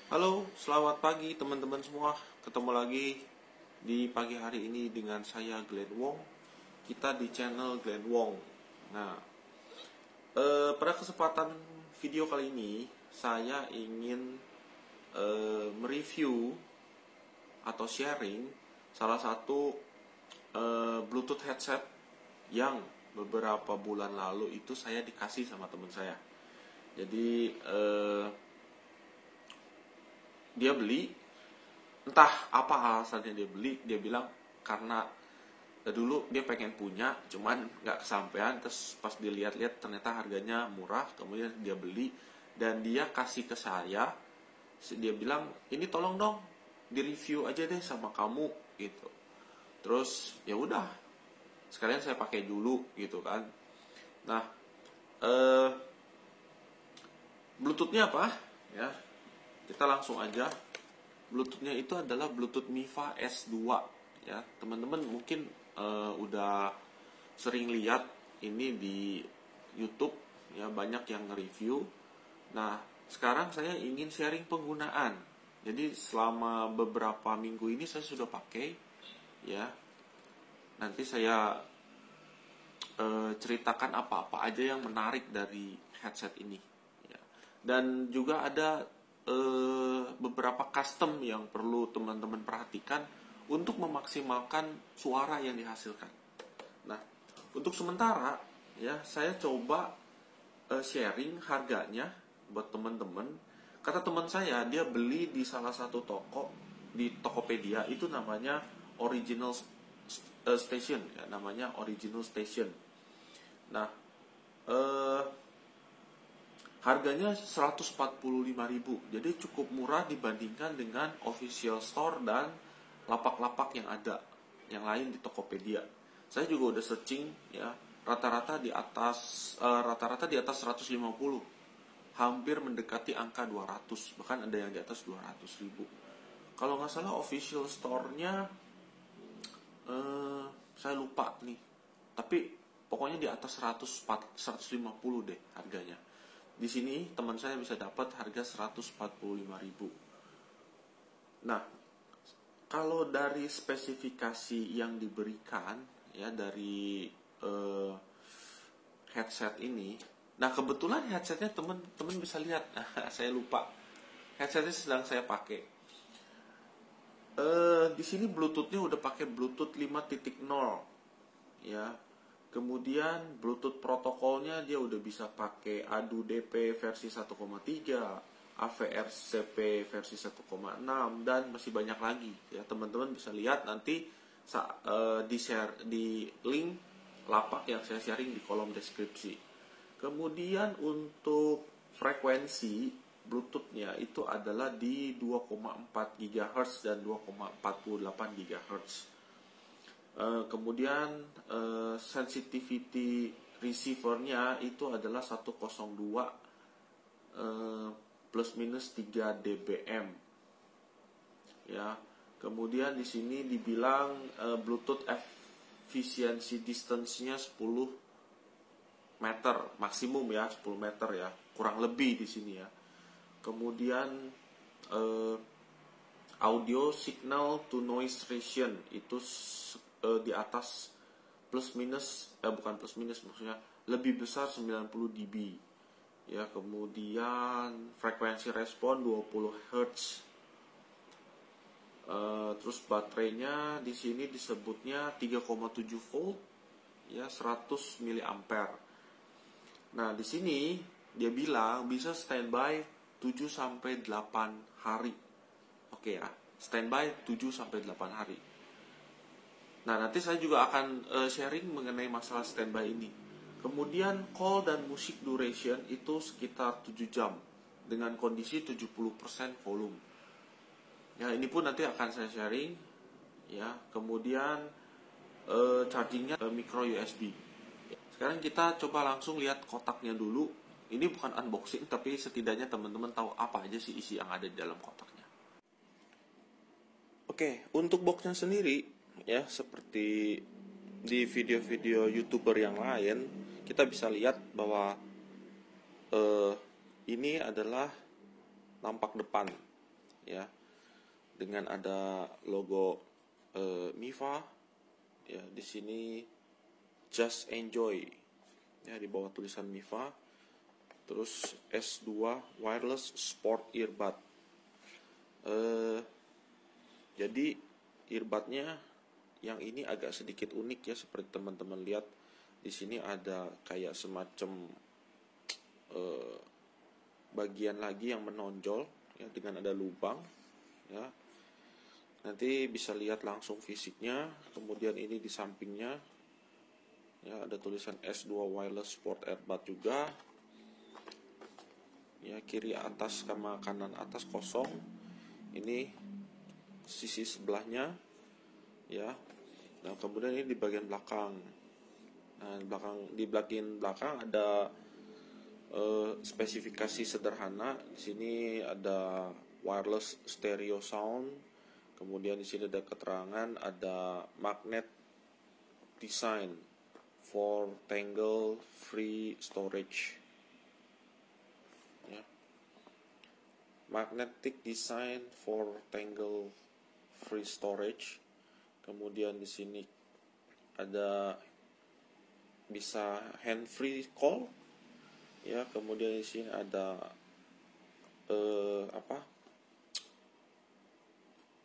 Halo, selamat pagi teman-teman semua. Ketemu lagi di pagi hari ini dengan saya Glenn Wong. Kita di channel Glenn Wong. Nah, pada kesempatan video kali ini saya ingin mereview atau sharing salah satu Bluetooth headset yang beberapa bulan lalu itu saya dikasih sama teman saya. Jadi dia beli, entah apa alasannya dia beli. Dia bilang karena dulu dia pengen punya cuman nggak kesampaian, terus pas dilihat-lihat ternyata harganya murah, kemudian dia beli dan dia kasih ke saya. Dia bilang ini tolong dong di review aja deh sama kamu gitu. Terus ya udah, sekalian saya pakai dulu gitu kan. Nah, eh, Bluetoothnya apa ya, kita langsung aja. Bluetoothnya itu adalah Bluetooth Miva S2 ya. Teman-teman mungkin udah sering lihat ini di YouTube ya, banyak yang nge-review. Nah, sekarang saya ingin sharing penggunaan. Jadi selama beberapa minggu ini saya sudah pakai ya. Nanti saya ceritakan apa-apa aja yang menarik dari headset ini ya. Dan juga ada beberapa custom yang perlu teman-teman perhatikan untuk memaksimalkan suara yang dihasilkan. Nah, untuk sementara ya saya coba sharing harganya buat teman-teman. Kata teman saya, dia beli di salah satu toko di Tokopedia, itu namanya Original Station ya, namanya Original Station. Nah, eh, harganya 145.000. Jadi cukup murah dibandingkan dengan official store dan lapak-lapak yang ada yang lain di Tokopedia. Saya juga udah searching ya, rata-rata di atas 150. Hampir mendekati angka 200, bahkan ada yang di atas 200.000. Kalau nggak salah official store-nya saya lupa nih. Tapi pokoknya di atas 150 deh harganya. Di sini teman saya bisa dapat harga 145.000. Nah, kalau dari spesifikasi yang diberikan ya dari headset ini, nah kebetulan headsetnya teman-teman bisa lihat. Saya lupa. Headsetnya sedang saya pakai. Di sini Bluetoothnya udah pakai Bluetooth 5.0 ya. Kemudian Bluetooth protokolnya dia udah bisa pakai ADU-DP versi 1,3, AVRCP versi 1,6 dan masih banyak lagi ya. Teman-teman bisa lihat nanti di share di link lapak yang saya sharing di kolom deskripsi. Kemudian untuk frekuensi Bluetoothnya itu adalah di 2,4 GHz dan 2,48 GHz. Kemudian sensitivity receivernya itu adalah 102 plus minus 3 dBm ya. Kemudian di sini dibilang Bluetooth efficiency distance-nya 10 meter maksimum ya, 10 meter ya, kurang lebih di sini ya. Kemudian audio signal to noise ratio itu di atas plus minus bukan plus minus, maksudnya lebih besar 90 dB ya. Kemudian frekuensi respon 20 Hz. Terus baterainya di sini disebutnya 3,7 volt ya, 100 mAh. Nah, di sini dia bilang bisa standby 7 sampai 8 hari. Oke ya, standby 7 sampai 8 hari. Nah, nanti saya juga akan sharing mengenai masalah standby ini. Kemudian call dan music duration itu sekitar 7 jam dengan kondisi 70% volume. Ya, ini pun nanti akan saya sharing ya. Kemudian chargingnya micro USB. Sekarang kita coba langsung lihat kotaknya dulu. Ini bukan unboxing, tapi setidaknya teman-teman tahu apa aja sih isi yang ada di dalam kotaknya. Oke, untuk boxnya sendiri ya, seperti di video-video YouTuber yang lain, kita bisa lihat bahwa ini adalah tampak depan ya, dengan ada logo Mifa, ya, di sini Just Enjoy, ya, di bawah tulisan Mifa. Terus S2 Wireless Sport Earbud. Jadi earbudnya yang ini agak sedikit unik ya, seperti teman-teman lihat di sini ada kayak semacam bagian lagi yang menonjol, ya, dengan ada lubang, ya. Nanti bisa lihat langsung fisiknya. Kemudian ini di sampingnya, ya, ada tulisan S2 Wireless Sport Earbud juga. Ya, kiri atas sama kanan atas kosong. Ini sisi sebelahnya, ya. Nah, kemudian ini di bagian belakang. Nah, di bagian belakang ada spesifikasi sederhana. Di sini ada wireless stereo sound. Kemudian di sini ada keterangan, ada magnet design for tangle free storage. Ya. Magnetic design for tangle free storage. Kemudian di sini ada bisa hand free call, ya. Kemudian di sini ada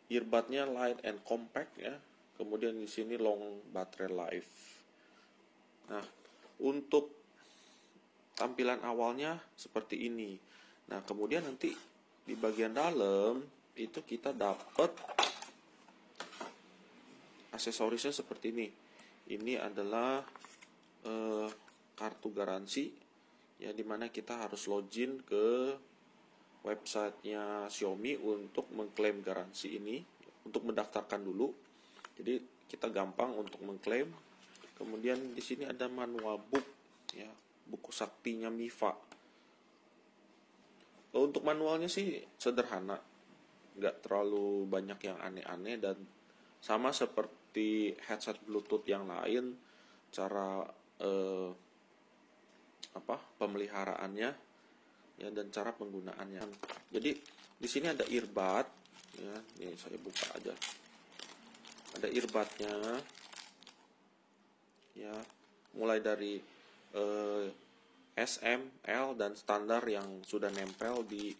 earbudnya light and compact, ya. Kemudian di sini long battery life. Nah, untuk tampilan awalnya seperti ini. Nah, kemudian nanti di bagian dalam itu kita dapat aksesorisnya seperti ini. Ini adalah kartu garansi, ya, dimana kita harus login ke websitenya Xiaomi untuk mengklaim garansi ini, untuk mendaftarkan dulu. Jadi kita gampang untuk mengklaim. Kemudian di sini ada manual book, ya, buku saktinya Mifa. Untuk manualnya sih sederhana, nggak terlalu banyak yang aneh-aneh, dan sama seperti headset Bluetooth yang lain, cara pemeliharaannya, ya, dan cara penggunaannya. Jadi di sini ada earbud, ya, ini saya buka aja. Ada earbudnya, ya, mulai dari SM, L, dan standar yang sudah nempel di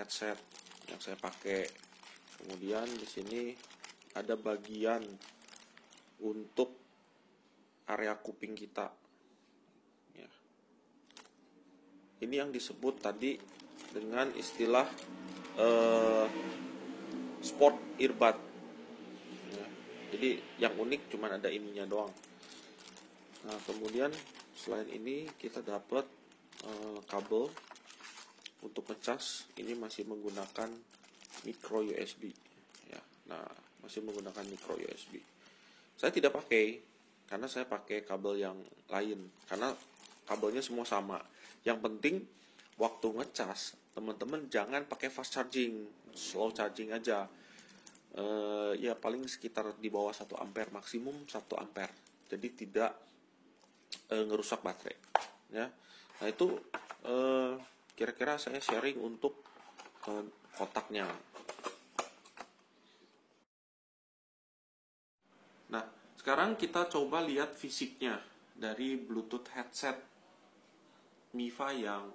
headset yang saya pakai. Kemudian di sini ada bagian untuk area kuping kita, ya. Ini yang disebut tadi dengan istilah sport earbud, ya. Jadi yang unik cuman ada ininya doang. Nah, kemudian selain ini kita dapat kabel untuk ngecas. Ini masih menggunakan micro USB, ya. Nah, masih menggunakan micro USB. Saya tidak pakai karena saya pakai kabel yang lain, karena kabelnya semua sama. Yang penting waktu ngecas, teman-teman jangan pakai fast charging, slow charging aja. Ya paling sekitar di bawah 1 ampere, maksimum 1 ampere. Jadi tidak ngerusak baterai, ya. Nah, itu kira-kira saya sharing untuk kotaknya. Nah, sekarang kita coba lihat fisiknya dari Bluetooth headset Mifa yang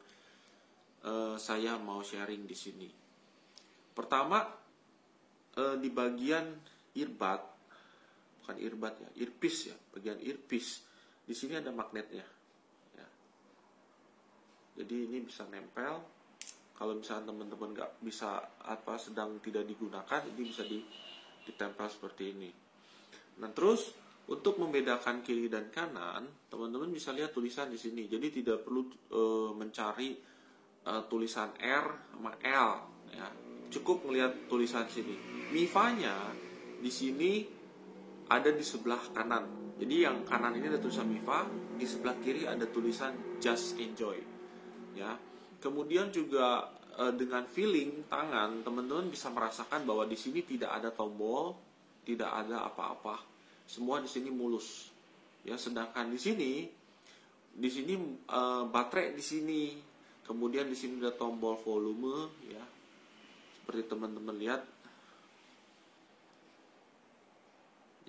saya mau sharing di sini. Pertama, di bagian earbud, bukan earbud ya, earpiece, ya, bagian earpiece. Di sini ada magnetnya, ya. Jadi ini bisa nempel. Kalau misalnya teman-teman nggak bisa sedang tidak digunakan, ini bisa ditempel seperti ini. Nah, terus untuk membedakan kiri dan kanan, teman-teman bisa lihat tulisan di sini. Jadi tidak perlu mencari tulisan R sama L, ya. Cukup melihat tulisan sini. Mifanya di sini ada di sebelah kanan. Jadi yang kanan ini ada tulisan Mifa, di sebelah kiri ada tulisan Just Enjoy, ya. Kemudian juga dengan feeling tangan, teman-teman bisa merasakan bahwa di sini tidak ada tombol, tidak ada apa-apa. Semua di sini mulus, ya. Sedangkan di sini baterai di sini. Kemudian di sini ada tombol volume, ya. Seperti teman-teman lihat,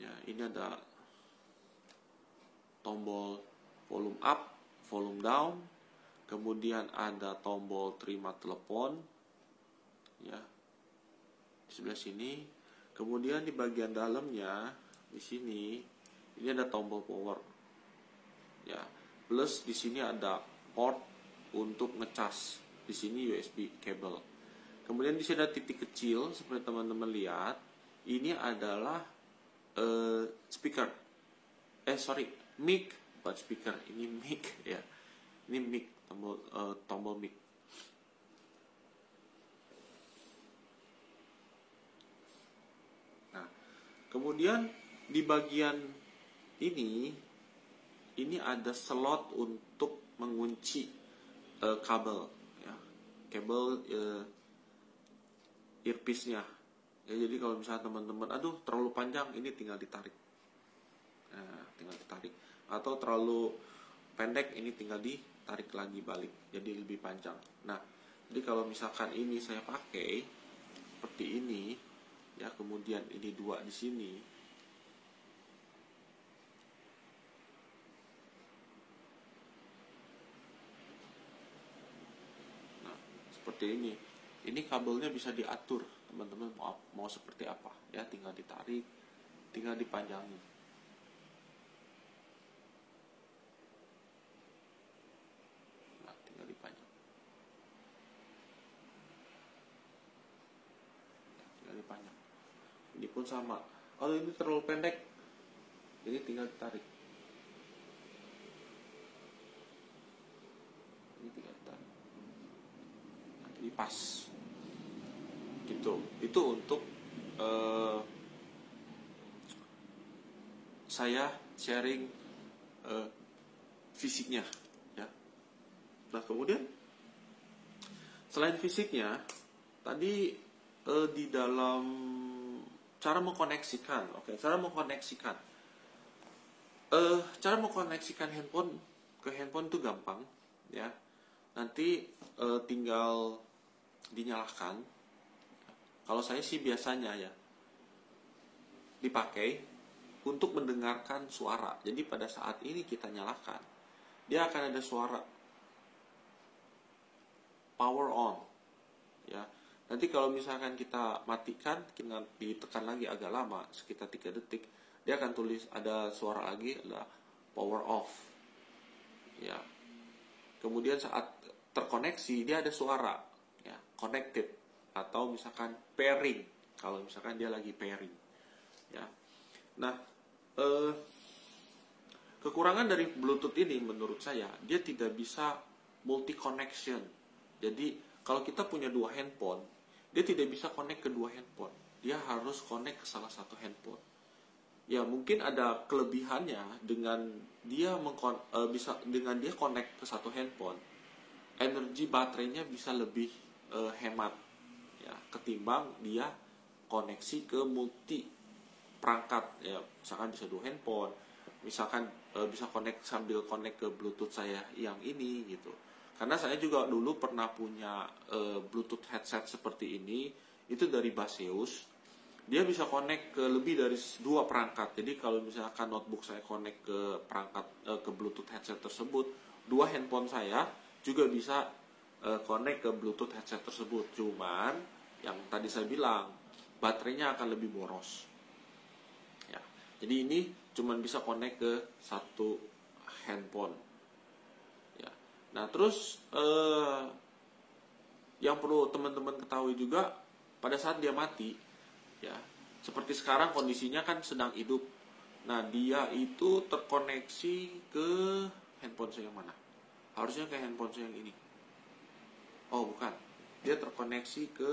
ya ini ada tombol volume up, volume down, kemudian ada tombol terima telepon, ya di sebelah sini. Kemudian di bagian dalamnya di sini ini ada tombol power, ya. Plus di sini ada port untuk ngecas. Di sini USB kabel. Kemudian di sini ada titik kecil seperti teman-teman lihat. Ini adalah speaker. Mic, bukan speaker. Ini mic, ya. Ini mic, tombol mic. Nah, kemudian di bagian ini ada slot untuk mengunci kabel, ya. Kabel earpiece-nya. Ya, jadi kalau misalnya teman-teman, aduh terlalu panjang, ini tinggal ditarik. Nah, tinggal ditarik. Atau terlalu pendek, ini tinggal ditarik lagi balik. Jadi lebih panjang. Nah, jadi kalau misalkan ini saya pakai seperti ini, ya, kemudian ini dua di sini. Nah, seperti ini. Ini kabelnya bisa diatur, teman-teman mau seperti apa, ya, tinggal ditarik, tinggal dipanjangin. Nah, tinggal dipanjang. Ya, tinggal dipanjang. Ini pun sama. Kalau ini terlalu pendek, ini tinggal ditarik. Ini tinggal ditarik. Nah, ini pas. Gitu. Itu untuk saya sharing fisiknya, ya. Nah, kemudian selain fisiknya, tadi di dalam cara mengkoneksikan, cara mengkoneksikan handphone ke handphone itu gampang, ya. Nanti tinggal dinyalakan. Kalau saya sih biasanya, ya, dipakai untuk mendengarkan suara. Jadi pada saat ini kita nyalakan, dia akan ada suara power on, ya. Nanti kalau misalkan kita matikan, kita ditekan lagi agak lama, sekitar 3 detik, dia akan tulis ada suara lagi, ada power off, ya. Kemudian saat terkoneksi, dia ada suara, ya, connected, atau misalkan pairing, kalau misalkan dia lagi pairing, ya. Nah, kekurangan dari Bluetooth ini menurut saya, dia tidak bisa multi connection. Jadi kalau kita punya 2 handphone, dia tidak bisa connect ke 2 handphone. Dia harus connect ke salah satu handphone. Ya, mungkin ada kelebihannya dengan dia dengan dia connect ke satu handphone, energi baterainya bisa lebih hemat, ya, ketimbang dia koneksi ke multi perangkat, ya. Misalkan bisa 2 handphone, misalkan bisa sambil connect ke Bluetooth saya yang ini, gitu. Karena saya juga dulu pernah punya Bluetooth headset seperti ini, itu dari Baseus. Dia bisa connect ke lebih dari 2 perangkat. Jadi kalau misalkan notebook saya connect ke perangkat ke Bluetooth headset tersebut, 2 handphone saya juga bisa connect ke Bluetooth headset tersebut. Cuman yang tadi saya bilang, baterainya akan lebih boros, ya. Jadi ini cuman bisa connect ke satu handphone, ya. Nah, terus yang perlu teman-teman ketahui juga, pada saat dia mati, ya, seperti sekarang kondisinya kan sedang hidup. Nah, dia itu terkoneksi ke handphone saya yang mana? Harusnya ke handphone saya yang ini. Oh, bukan. Dia terkoneksi ke,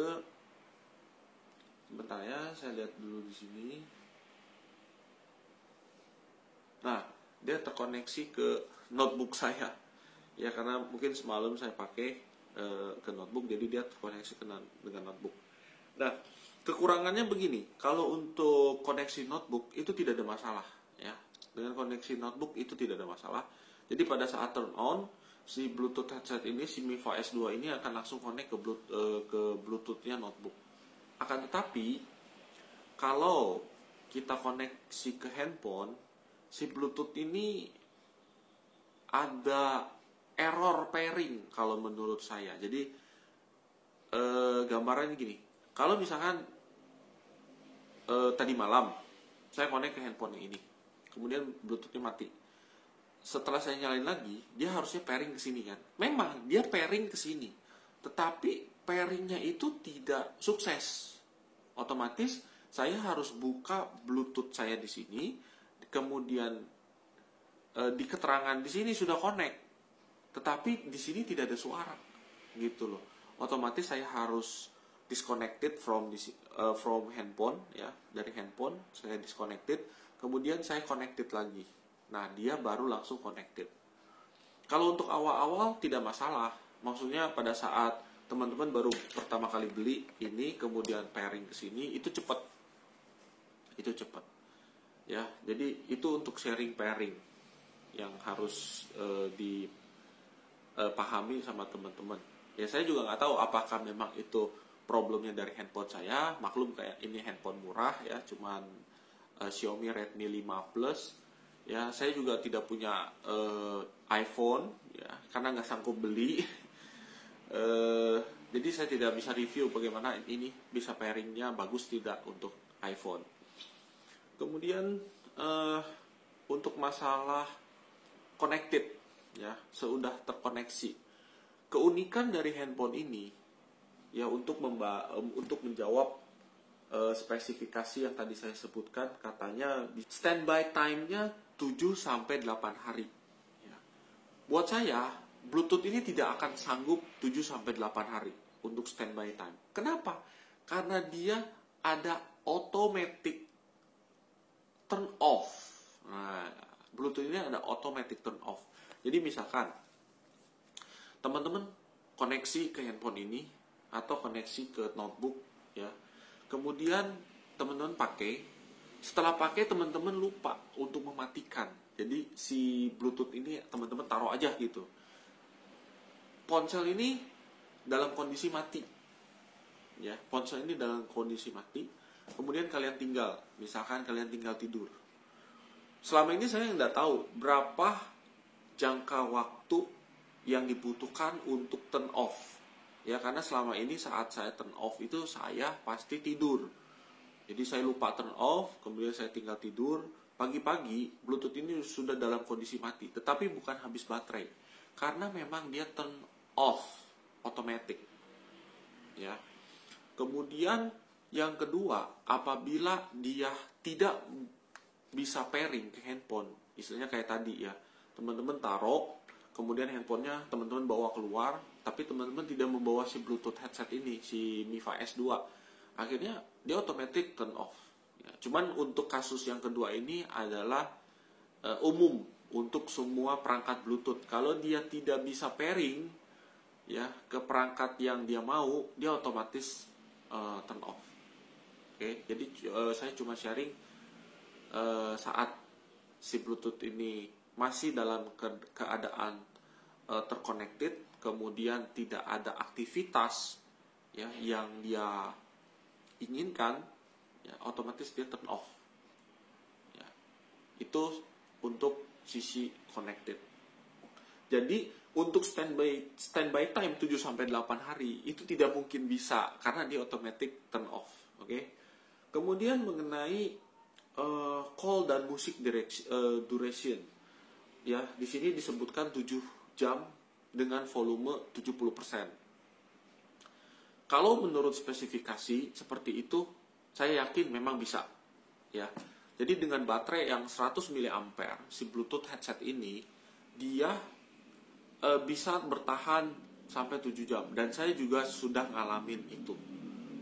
sebentar ya, saya lihat dulu di sini. Nah, dia terkoneksi ke notebook saya. Ya, karena mungkin semalam saya pakai ke notebook, jadi dia terkoneksi dengan notebook. Nah, kekurangannya begini, kalau untuk koneksi notebook itu tidak ada masalah, ya. Dengan koneksi notebook itu tidak ada masalah. Jadi pada saat turn on, si Bluetooth headset ini, si Miva S2 ini akan langsung connect ke Bluetooth-nya notebook. Akan tetapi kalau kita koneksi ke handphone, si Bluetooth ini ada error pairing kalau menurut saya. Jadi gambarannya gini, kalau misalkan tadi malam saya connect ke handphone ini, kemudian Bluetoothnya mati. Setelah saya nyalain lagi, dia harusnya pairing ke sini kan. Memang dia pairing ke sini, tetapi pairingnya itu tidak sukses. Otomatis saya harus buka Bluetooth saya di sini, kemudian di keterangan di sini sudah connect, tetapi di sini tidak ada suara, gitu loh. Otomatis saya harus disconnected from handphone, ya, dari handphone saya disconnected, kemudian saya connected lagi. Nah, dia baru langsung connected. Kalau untuk awal-awal tidak masalah. Maksudnya pada saat teman-teman baru pertama kali beli ini, kemudian pairing ke sini, itu cepat. Itu cepat. Ya, jadi itu untuk sharing pairing yang harus dipahami sama teman-teman. Ya, saya juga nggak tahu apakah memang itu problemnya dari handphone saya. Maklum kayak ini handphone murah ya, cuman Xiaomi Redmi 5 Plus. Ya, saya juga tidak punya iPhone ya, karena nggak sanggup beli. Jadi saya tidak bisa review bagaimana ini bisa pairingnya bagus tidak untuk iPhone. Kemudian untuk masalah connected ya, sudah terkoneksi. Keunikan dari handphone ini ya untuk menjawab spesifikasi yang tadi saya sebutkan, katanya standby time-nya 7-8 hari. Ya. Buat saya, Bluetooth ini tidak akan sanggup 7-8 hari untuk standby time. Kenapa? Karena dia ada automatic turn off. Nah, Bluetooth ini ada automatic turn off. Jadi misalkan teman-teman koneksi ke handphone ini atau koneksi ke notebook ya. Kemudian teman-teman pakai. Setelah pakai teman-teman lupa untuk mematikan. Jadi si Bluetooth ini teman-teman taruh aja gitu. Ponsel ini dalam kondisi mati. Ya, ponsel ini dalam kondisi mati. Kemudian kalian tinggal, misalkan kalian tinggal tidur. Selama ini saya nggak tahu berapa jangka waktu yang dibutuhkan untuk turn off. Ya, karena selama ini saat saya turn off itu saya pasti tidur. Jadi saya lupa turn off, kemudian saya tinggal tidur. Pagi-pagi Bluetooth ini sudah dalam kondisi mati, tetapi bukan habis baterai, karena memang dia turn off automatic. Ya. Kemudian yang kedua, apabila dia tidak bisa pairing ke handphone, istilahnya kayak tadi ya, teman-teman taruh, kemudian handphonenya teman-teman bawa keluar, tapi teman-teman tidak membawa si Bluetooth headset ini, si Miva S2. Akhirnya dia otomatis turn off. Ya, cuman untuk kasus yang kedua ini adalah umum untuk semua perangkat Bluetooth. Kalau dia tidak bisa pairing ya ke perangkat yang dia mau, dia otomatis turn off. Oke, jadi saya cuma sharing saat si Bluetooth ini masih dalam keadaan terconnected, kemudian tidak ada aktivitas ya yang dia inginkan, ya otomatis dia turn off. Ya, itu untuk sisi connected. Jadi untuk standby time 7-8 hari itu tidak mungkin bisa karena dia automatic turn off. Oke. Kemudian mengenai call dan musik duration. Ya, di sini disebutkan 7 jam dengan volume 70%. Kalau menurut spesifikasi seperti itu, saya yakin memang bisa. Ya. Jadi dengan baterai yang 100 mAh, si Bluetooth headset ini dia bisa bertahan sampai 7 jam. Dan saya juga sudah ngalamin itu.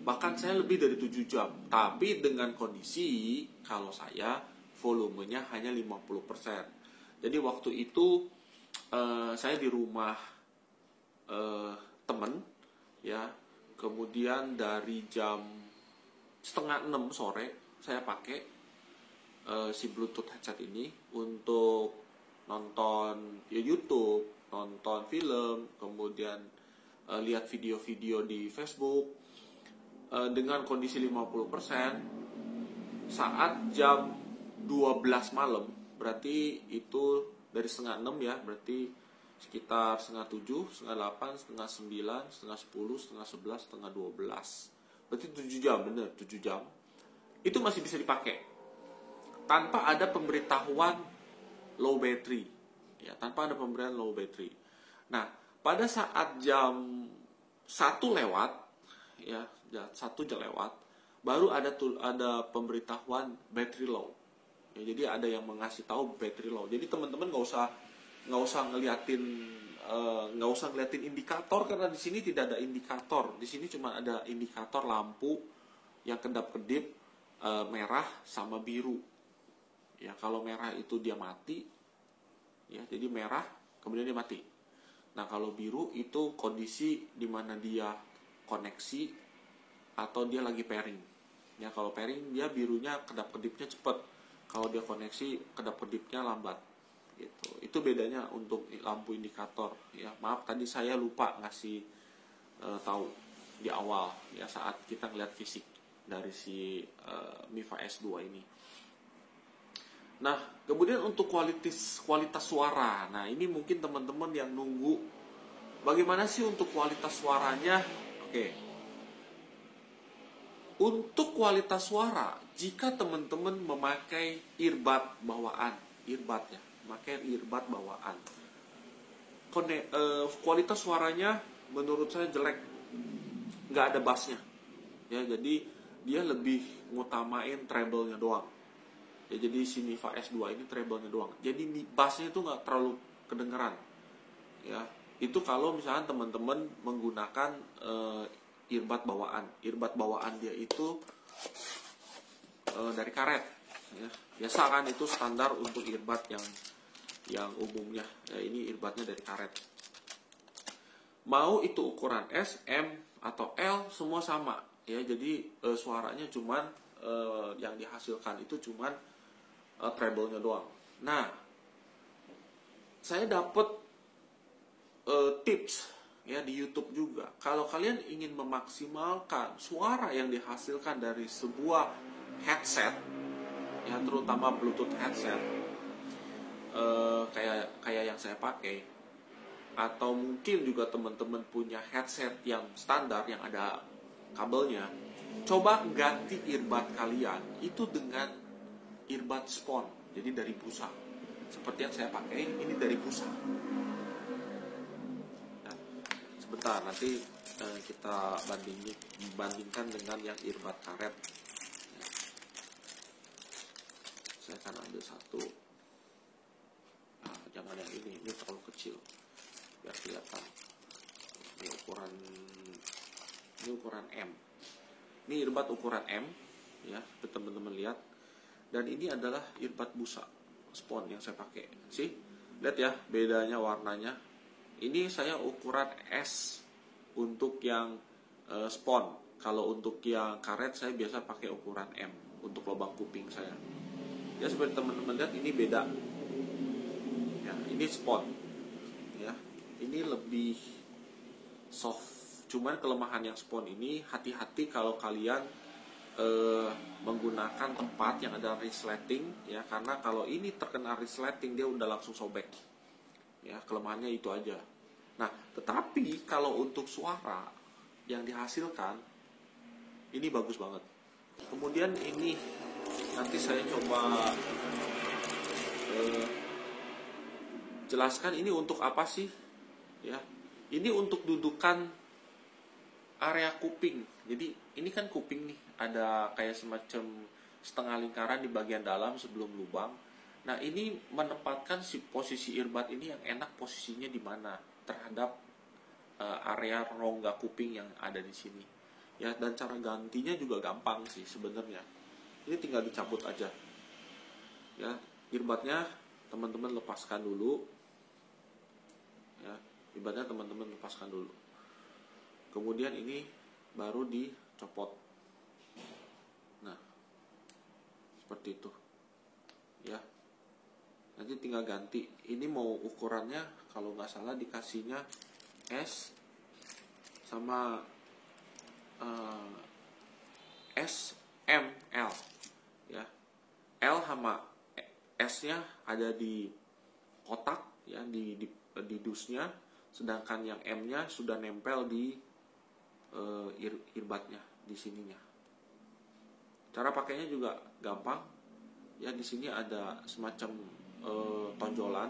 Bahkan saya lebih dari 7 jam. Tapi dengan kondisi kalau saya volumenya hanya 50%. Jadi waktu itu saya di rumah teman, ya. Kemudian dari jam 5:30 sore saya pakai si Bluetooth headset ini untuk nonton YouTube, nonton film, kemudian lihat video-video di Facebook. dengan kondisi 50% saat jam 12 malam, berarti itu dari setengah 6 ya, berarti sekitar setengah 7, setengah 8, setengah 9, setengah 10, setengah 11, setengah 12. Berarti 7 jam, bener 7 jam. Itu masih bisa dipakai tanpa ada pemberitahuan low battery. Ya, tanpa ada pemberian low battery. Nah, pada saat jam 1 lewat, ya, 1 jam lewat, baru ada pemberitahuan battery low. Ya, jadi ada yang mengasih tahu battery low. Jadi teman-teman nggak usah ngeliatin indikator, karena di sini tidak ada indikator. Di sini cuma ada indikator lampu yang kedap-kedip merah sama biru. Ya, kalau merah itu dia mati. Ya, jadi merah kemudian dia mati. Nah, kalau biru itu kondisi di mana dia koneksi atau dia lagi pairing. Ya, kalau pairing dia birunya kedap-kedipnya cepat. Kalau dia koneksi kedap-kedipnya lambat. Gitu. Itu bedanya untuk lampu indikator. Ya, maaf tadi saya lupa ngasih tahu di awal ya saat kita ngeliat fisik dari si Mifa S2 ini. Nah, kemudian untuk kualitas suara. Nah, ini mungkin teman-teman yang nunggu bagaimana sih untuk kualitas suaranya. Oke. Untuk kualitas suara, jika teman-teman memakai earbud bawaan, memakai earbud bawaan, kualitas suaranya menurut saya jelek, nggak ada bassnya. Ya, jadi dia lebih ngutamain treble-nya doang. Ya, jadi si Mifa S2 ini treble-nya doang. Jadi bassnya itu nggak terlalu kedengeran. Ya, itu kalau misalnya teman-teman menggunakan earbud bawaan dia itu dari karet. Ya, biasa kan itu standar untuk earbud yang umumnya. Ya, ini earbudnya dari karet. Mau itu ukuran S, M atau L semua sama. Ya, jadi suaranya cuman yang dihasilkan itu cuman treble-nya doang. Nah, saya dapat tips ya di YouTube juga. Kalau kalian ingin memaksimalkan suara yang dihasilkan dari sebuah headset, ya terutama Bluetooth headset, kayak yang saya pakai, atau mungkin juga teman-teman punya headset yang standar yang ada kabelnya, coba ganti earbud kalian itu dengan earbud Spon, jadi dari busa. Seperti yang saya pakai ini dari busa. Sebentar, nanti kita bandingkan dengan yang earbud karet. Saya akan ambil satu. Nah, jangan yang ini terlalu kecil, biar kelihatan. Ini ukuran M. Ini earbud ukuran M, ya, teman-teman lihat. Dan ini adalah earbud busa Spon yang saya pakai. Sih, lihat ya bedanya warnanya. Ini saya ukuran S untuk yang Spon. Kalau untuk yang karet saya biasa pakai ukuran M untuk lubang kuping saya. Ya, seperti teman-teman lihat ini beda. Ya, ini Spon. Ya, ini lebih soft. Cuman kelemahan yang Spon ini, hati-hati kalau kalian menggunakan tempat yang ada resleting, ya, karena kalau ini terkena resleting dia udah langsung sobek. Ya, kelemahannya itu aja. Nah, tetapi kalau untuk suara yang dihasilkan ini bagus banget. Kemudian ini nanti saya coba jelaskan ini untuk apa sih? Ya, ini untuk dudukan area kuping. Jadi ini kan kuping nih, ada kayak semacam setengah lingkaran di bagian dalam sebelum lubang. Nah, ini menempatkan si posisi earbud ini yang enak posisinya di mana terhadap area rongga kuping yang ada di sini. Ya, dan cara gantinya juga gampang sih sebenarnya. Ini tinggal dicabut aja. Ya, earbudnya teman-teman lepaskan dulu. Ya, earbudnya teman-teman lepaskan dulu. Kemudian ini baru dicopot. Nah, seperti itu. Ya. Nanti tinggal ganti. Ini mau ukurannya kalau nggak salah dikasihnya S sama S, M, L. Ya, L sama S-nya ada di kotak, ya, di dusnya, sedangkan yang M-nya sudah nempel di earbudnya di sininya. Cara pakainya juga gampang. Ya, di sini ada semacam tonjolan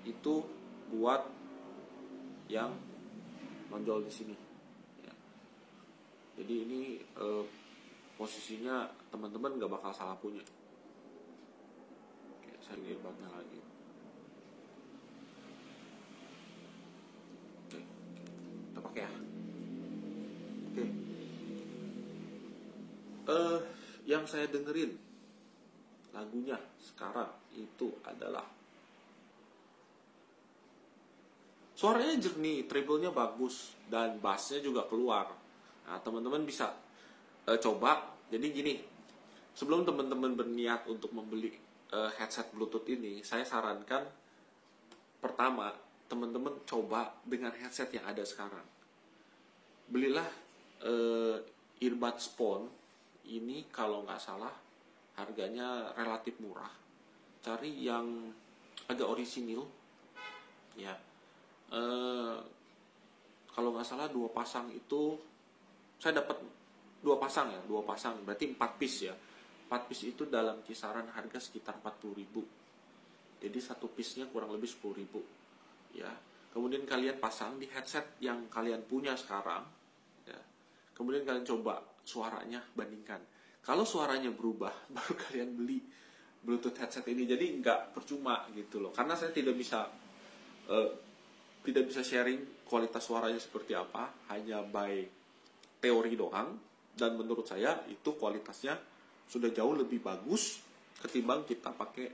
itu buat yang nonjol di sini. Ya. Jadi ini posisinya teman-teman nggak bakal salah punya. Oke, saya earbudnya lagi. Oke, kita pakai ya. Oke. Yang saya dengerin lagunya sekarang itu adalah suaranya jernih, treble-nya bagus, dan bass-nya juga keluar. Nah, teman-teman bisa coba. Jadi gini, sebelum teman-teman berniat untuk membeli headset Bluetooth ini, saya sarankan pertama, teman-teman coba dengan headset yang ada sekarang. Belilah earbuds phone. Ini kalau nggak salah harganya relatif murah. Cari yang agak orisinil, ya. Kalau nggak salah 2 pasang itu saya dapat 2 pasang ya, 2 pasang berarti 4 piece ya. 4 piece itu dalam kisaran harga sekitar 40.000. Jadi 1 piece-nya kurang lebih 10.000 ya. Kemudian kalian pasang di headset yang kalian punya sekarang ya. Kemudian kalian coba suaranya, bandingkan. Kalau suaranya berubah, baru kalian beli Bluetooth headset ini. Jadi nggak percuma gitu loh. Karena saya tidak bisa sharing kualitas suaranya seperti apa, hanya by teori doang. Dan menurut saya itu kualitasnya sudah jauh lebih bagus ketimbang kita pakai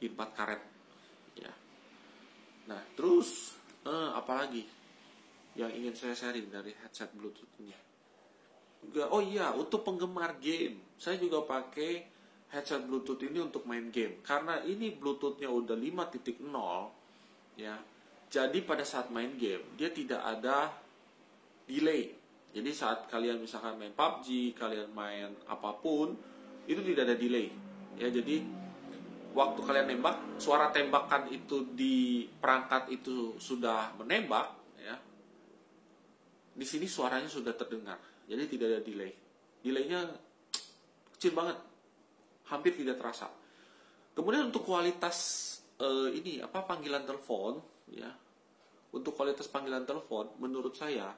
earbud karet ya. Nah, terus apalagi yang ingin saya sharing dari headset Bluetooth ini juga, oh iya, untuk penggemar game saya juga pakai headset Bluetooth ini untuk main game karena ini Bluetoothnya udah 5.0 ya. Jadi pada saat main game dia tidak ada delay. Jadi saat kalian misalkan main PUBG, kalian main apapun, itu tidak ada delay ya. Jadi waktu kalian nembak, suara tembakan itu di perangkat itu sudah menembak ya. Di sini suaranya sudah terdengar. Jadi tidak ada delay. Delaynya kecil banget. Hampir tidak terasa. Kemudian untuk kualitas panggilan telepon ya. Untuk kualitas panggilan telepon menurut saya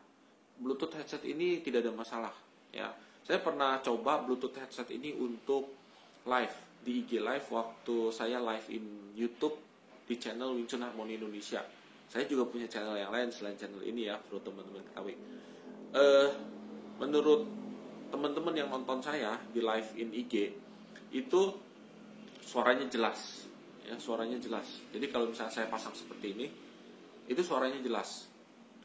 Bluetooth headset ini tidak ada masalah ya. Saya pernah coba Bluetooth headset ini untuk live di IG live waktu saya live in YouTube di channel Wing Chun Harmony Indonesia. Saya juga punya channel yang lain selain channel ini ya, perlu teman-teman ketahui. Menurut teman-teman yang nonton saya di live in IG itu suaranya jelas ya, suaranya jelas. Jadi kalau misalnya saya pasang seperti ini, itu suaranya jelas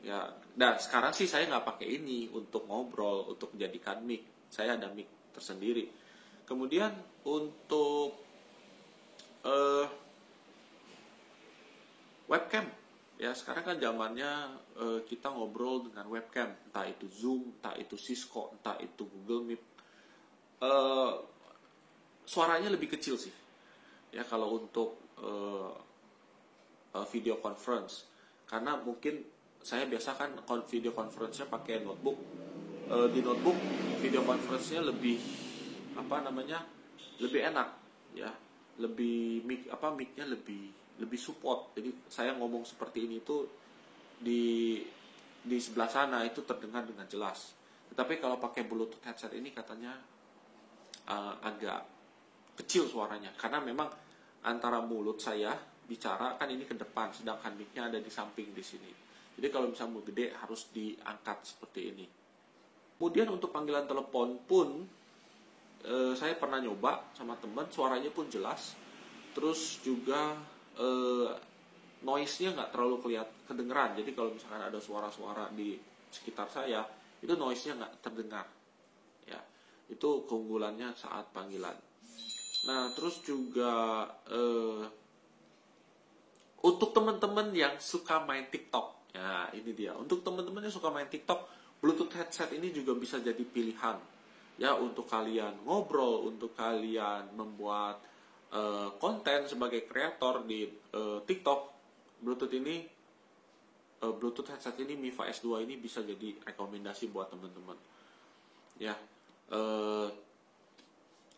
ya. Dan sekarang sih saya nggak pakai ini untuk ngobrol, untuk menjadikan mic. Saya ada mic tersendiri. Kemudian untuk webcam ya, sekarang kan zamannya kita ngobrol dengan webcam, entah itu Zoom, entah itu Cisco, entah itu Google Meet. Suaranya lebih kecil sih ya kalau untuk video conference, karena mungkin saya biasa kan video conference-nya pakai notebook. Di notebook video conference-nya lebih lebih enak ya, lebih mic-nya lebih support. Jadi saya ngomong seperti ini tuh di sebelah sana itu terdengar dengan jelas. Tetapi kalau pakai Bluetooth headset ini katanya agak kecil suaranya, karena memang antara mulut saya bicara kan ini ke depan, sedangkan mic-nya ada di samping di sini. Jadi kalau misalnya mau gede harus diangkat seperti ini. Kemudian untuk panggilan telepon pun saya pernah nyoba sama teman, suaranya pun jelas. Terus juga noise-nya nggak terlalu kedengeran. Jadi kalau misalkan ada suara-suara di sekitar saya, itu noise-nya nggak terdengar. Ya, itu keunggulannya saat panggilan. Nah, terus juga untuk teman-teman yang suka main TikTok, ya ini dia. Untuk teman-teman yang suka main TikTok, Bluetooth headset ini juga bisa jadi pilihan ya untuk kalian ngobrol, untuk kalian membuat konten sebagai kreator di TikTok. Bluetooth headset ini Miva S2 ini bisa jadi rekomendasi buat teman-teman. Ya,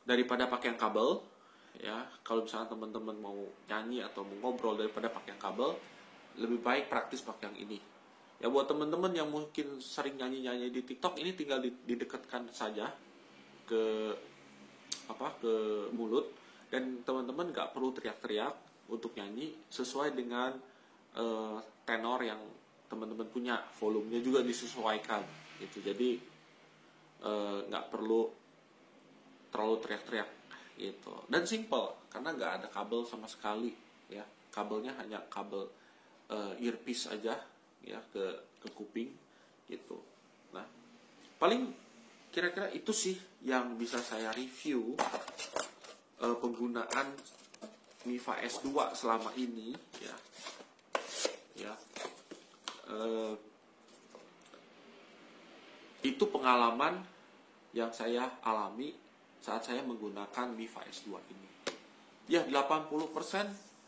daripada pakai yang kabel, ya kalau misalnya teman-teman mau nyanyi atau mau ngobrol daripada pakai yang kabel, lebih baik praktis pakai yang ini. Ya buat teman-teman yang mungkin sering nyanyi-nyanyi di TikTok, ini tinggal didekatkan saja ke ke mulut, dan teman-teman nggak perlu teriak-teriak untuk nyanyi, sesuai dengan tenor yang teman-teman punya, volumenya juga disesuaikan gitu. Jadi nggak perlu terlalu teriak-teriak gitu, dan simple karena nggak ada kabel sama sekali ya. Kabelnya hanya kabel earpiece aja ya ke kuping gitu. Nah, paling kira-kira itu sih yang bisa saya review penggunaan Miva S2 selama ini ya. Itu pengalaman yang saya alami saat saya menggunakan Miva S2 ini. Ya 80%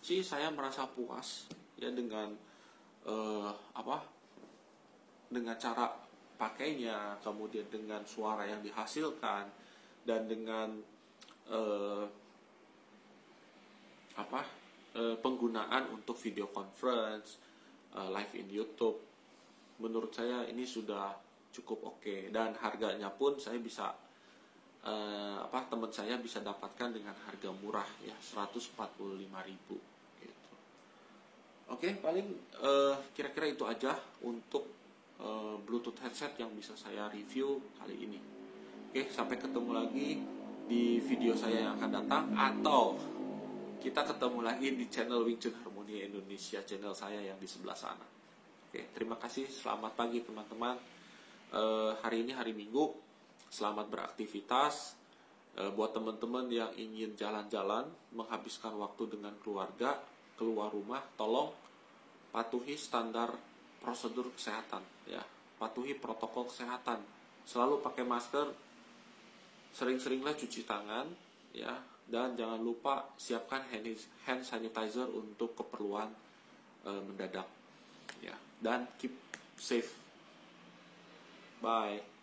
sih saya merasa puas ya dengan dengan cara pakainya, kemudian dengan suara yang dihasilkan, dan dengan penggunaan untuk video conference, live in YouTube. Menurut saya ini sudah cukup oke, dan harganya pun saya bisa teman saya bisa dapatkan dengan harga murah ya, 145.000 gitu. Oke, paling kira-kira itu aja untuk Bluetooth headset yang bisa saya review kali ini. Oke, sampai ketemu lagi di video saya yang akan datang, atau kita ketemu lagi di channel Wing Chun Harmony Indonesia, channel saya yang di sebelah sana. Oke, terima kasih. Selamat pagi teman-teman. Hari ini hari Minggu. Selamat beraktivitas. Buat teman-teman yang ingin jalan-jalan, menghabiskan waktu dengan keluarga, keluar rumah, tolong patuhi standar prosedur kesehatan ya. Patuhi protokol kesehatan. Selalu pakai masker, sering-seringlah cuci tangan ya, dan jangan lupa siapkan hand sanitizer untuk keperluan mendadak ya, dan keep safe. Bye.